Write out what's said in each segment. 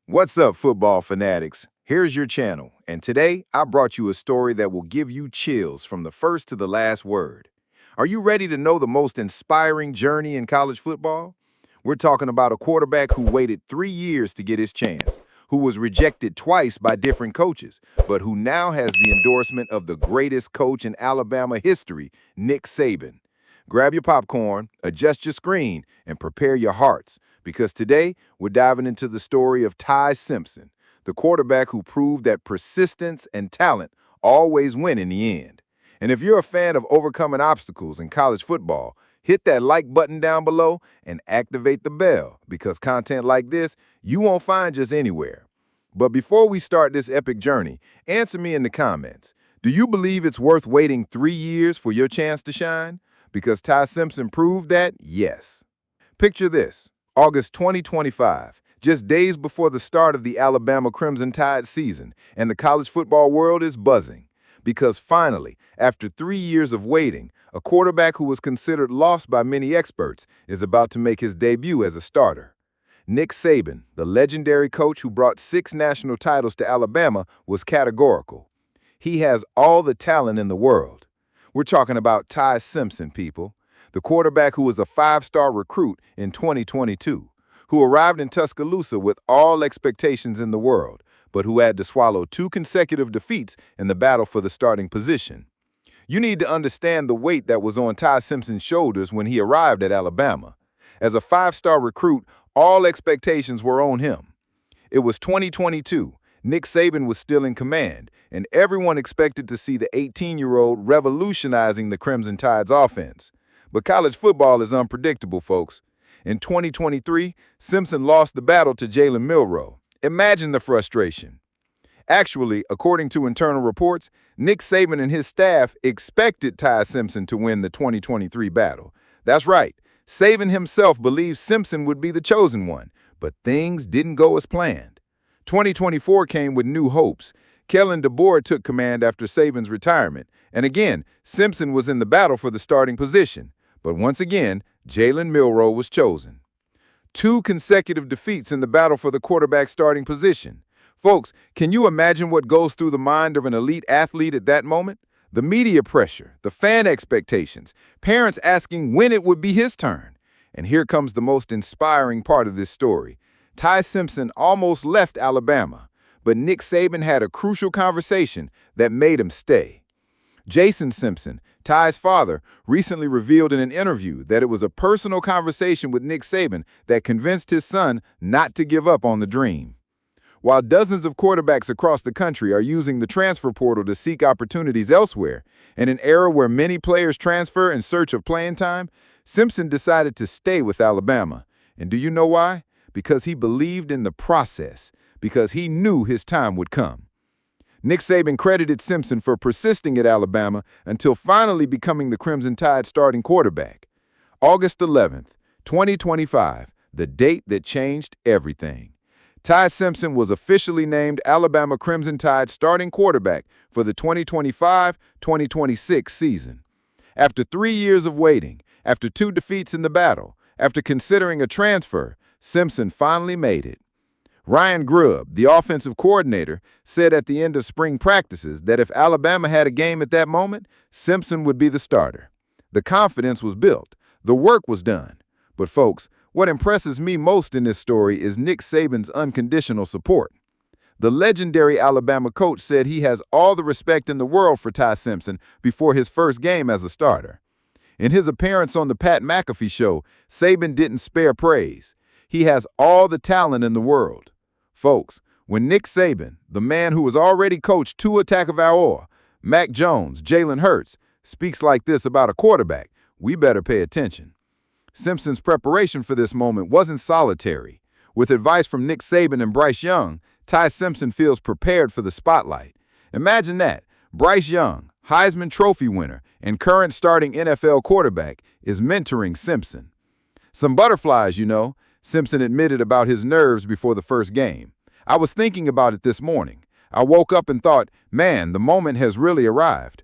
What's up, football fanatics? Here's your channel, and today I brought you a story that will give you chills from the first to the last word. Are you ready to know the most inspiring journey in college football? We're talking about a quarterback who waited 3 years to get his chance, who was rejected twice by different coaches, but who now has the endorsement of the greatest coach in Alabama history, Nick Saban. Grab your popcorn, adjust your screen, and prepare your hearts, because today we're diving into the story of Simpson, the quarterback who proved that persistence and talent always win in the end. And if you're a fan of overcoming obstacles in college football, hit that like button down below and activate the bell, because content like this you won't find just anywhere. But before we start this epic journey, answer me in the comments. Do you believe it's worth waiting 3 years for your chance to shine? Because Simpson proved that, yes. Picture this, August 2025, just days before the start of the Alabama Crimson Tide season, and the college football world is buzzing. Because finally, after 3 years of waiting, a quarterback who was considered lost by many experts is about to make his debut as a starter. Nick Saban, the legendary coach who brought 6 national titles to Alabama, was categorical. He has all the talent in the world. We're talking about Simpson, people, the quarterback who was a 5-star recruit in 2022, who arrived in Tuscaloosa with all expectations in the world, but who had to swallow 2 consecutive defeats in the battle for the starting position. You need to understand the weight that was on Simpson's shoulders when he arrived at Alabama. As a 5-star recruit, all expectations were on him. It was 2022. Nick Saban was still in command, and everyone expected to see the 18-year-old revolutionizing the Crimson Tide's offense. But college football is unpredictable, folks. In 2023, Simpson lost the battle to Jalen Milroe. Imagine the frustration. Actually, according to internal reports, Nick Saban and his staff expected Simpson to win the 2023 battle. That's right, Saban himself believed Simpson would be the chosen one, but things didn't go as planned. 2024 came with new hopes. Kellen DeBoer took command after Saban's retirement, and again, Simpson was in the battle for the starting position. But once again, Jalen Milroe was chosen. 2 consecutive defeats in the battle for the quarterback starting position. Folks, can you imagine what goes through the mind of an elite athlete at that moment? The media pressure, the fan expectations, parents asking when it would be his turn. And here comes the most inspiring part of this story. Simpson almost left Alabama, but Nick Saban had a crucial conversation that made him stay. Jason Simpson, Ty's father, recently revealed in an interview that it was a personal conversation with Nick Saban that convinced his son not to give up on the dream. While dozens of quarterbacks across the country are using the transfer portal to seek opportunities elsewhere, in an era where many players transfer in search of playing time, Simpson decided to stay with Alabama. And do you know why? Because he believed in the process, because he knew his time would come. Nick Saban credited Simpson for persisting at Alabama until finally becoming the Crimson Tide starting quarterback. August 11th, 2025, the date that changed everything. Simpson was officially named Alabama Crimson Tide starting quarterback for the 2025-2026 season. After 3 years of waiting, after 2 defeats in the battle, after considering a transfer, Simpson finally made it. Ryan Grubb, the offensive coordinator, said at the end of spring practices that if Alabama had a game at that moment, Simpson would be the starter. The confidence was built. The work was done. But folks, what impresses me most in this story is Nick Saban's unconditional support. The legendary Alabama coach said he has all the respect in the world for Simpson before his first game as a starter. In his appearance on the Pat McAfee show, Saban didn't spare praise. He has all the talent in the world. Folks, when Nick Saban, the man who has already coached Tua Tagovailoa, Mac Jones, Jalen Hurts, speaks like this about a quarterback, we better pay attention. Simpson's preparation for this moment wasn't solitary. With advice from Nick Saban and Bryce Young, Simpson feels prepared for the spotlight. Imagine that. Bryce Young, Heisman Trophy winner and current starting NFL quarterback, is mentoring Simpson. Some butterflies, you know, Simpson admitted about his nerves before the first game. I was thinking about it this morning. I woke up and thought, man, the moment has really arrived.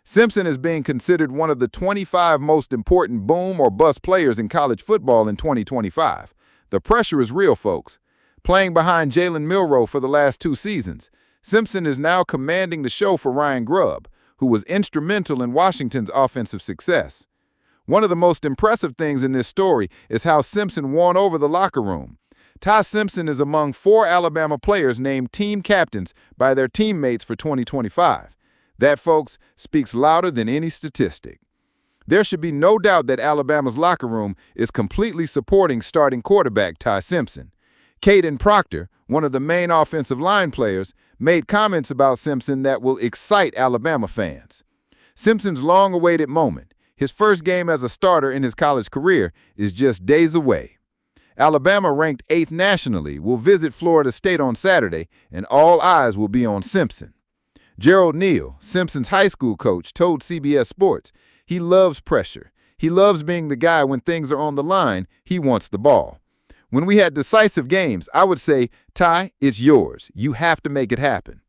Simpson is being considered one of the 25 most important boom or bust players in college football in 2025. The pressure is real, folks. Playing behind Jalen Milroe for the last 2 seasons, Simpson is now commanding the show for Ryan Grubb, who was instrumental in Washington's offensive success. One of the most impressive things in this story is how Simpson won over the locker room. Ty Simpson is among 4 Alabama players named team captains by their teammates for 2025. That, folks, speaks louder than any statistic. There should be no doubt that Alabama's locker room is completely supporting starting quarterback Ty Simpson. Caden Proctor, one of the main offensive line players, made comments about Simpson that will excite Alabama fans. Simpson's long-awaited moment, his first game as a starter in his college career, is just days away. Alabama, ranked 8th nationally, will visit Florida State on Saturday, and all eyes will be on Simpson. Gerald Neal, Simpson's high school coach, told CBS Sports he loves pressure. He loves being the guy when things are on the line. He wants the ball. When we had decisive games, I would say, Ty, it's yours. You have to make it happen.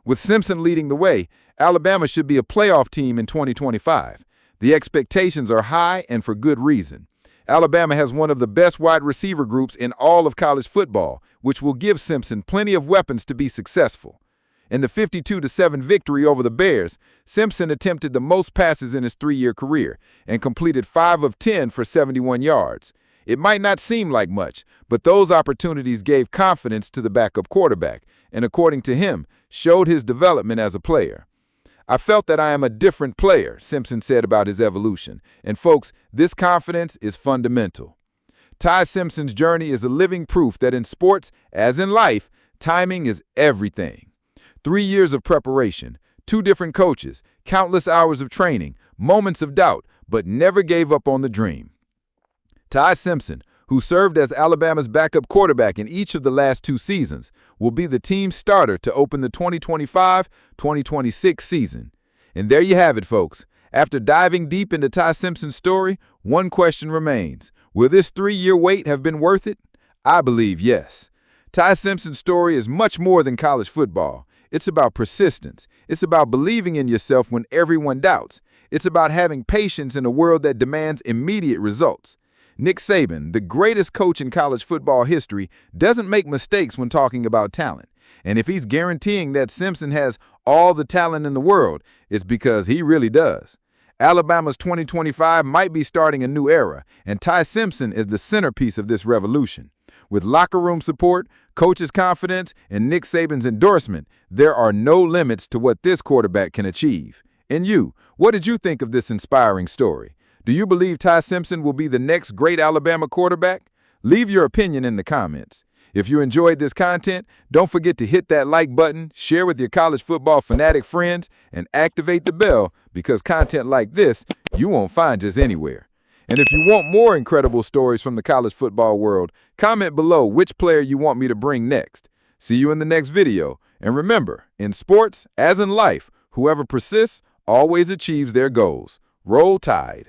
With Simpson leading the way, Alabama should be a playoff team in 2025. The expectations are high and for good reason. Alabama has one of the best wide receiver groups in all of college football, which will give Simpson plenty of weapons to be successful. In the 52-7 victory over the Bears, Simpson attempted the most passes in his 3-year career and completed 5 of 10 for 71 yards. It might not seem like much, but those opportunities gave confidence to the backup quarterback and, according to him, showed his development as a player. I felt that I am a different player, Simpson said about his evolution. And folks, this confidence is fundamental. Ty Simpson's journey is a living proof that in sports, as in life, timing is everything. 3 years of preparation, 2 different coaches, countless hours of training, moments of doubt, but never gave up on the dream. Ty Simpson, who served as Alabama's backup quarterback in each of the last 2 seasons, will be the team's starter to open the 2025-2026 season. And there you have it, folks. After diving deep into Ty Simpson's story, one question remains. Will this 3-year wait have been worth it? I believe yes. Ty Simpson's story is much more than college football. It's about persistence. It's about believing in yourself when everyone doubts. It's about having patience in a world that demands immediate results. Nick Saban, the greatest coach in college football history, doesn't make mistakes when talking about talent. And if he's guaranteeing that Simpson has all the talent in the world, it's because he really does. Alabama's 2025 might be starting a new era, and Ty Simpson is the centerpiece of this revolution. With locker room support, coaches' confidence, and Nick Saban's endorsement, there are no limits to what this quarterback can achieve. And you, what did you think of this inspiring story? Do you believe Ty Simpson will be the next great Alabama quarterback? Leave your opinion in the comments. If you enjoyed this content, don't forget to hit that like button, share with your college football fanatic friends, and activate the bell because content like this you won't find just anywhere. And if you want more incredible stories from the college football world, comment below which player you want me to bring next. See you in the next video. And remember, in sports, as in life, whoever persists always achieves their goals. Roll Tide.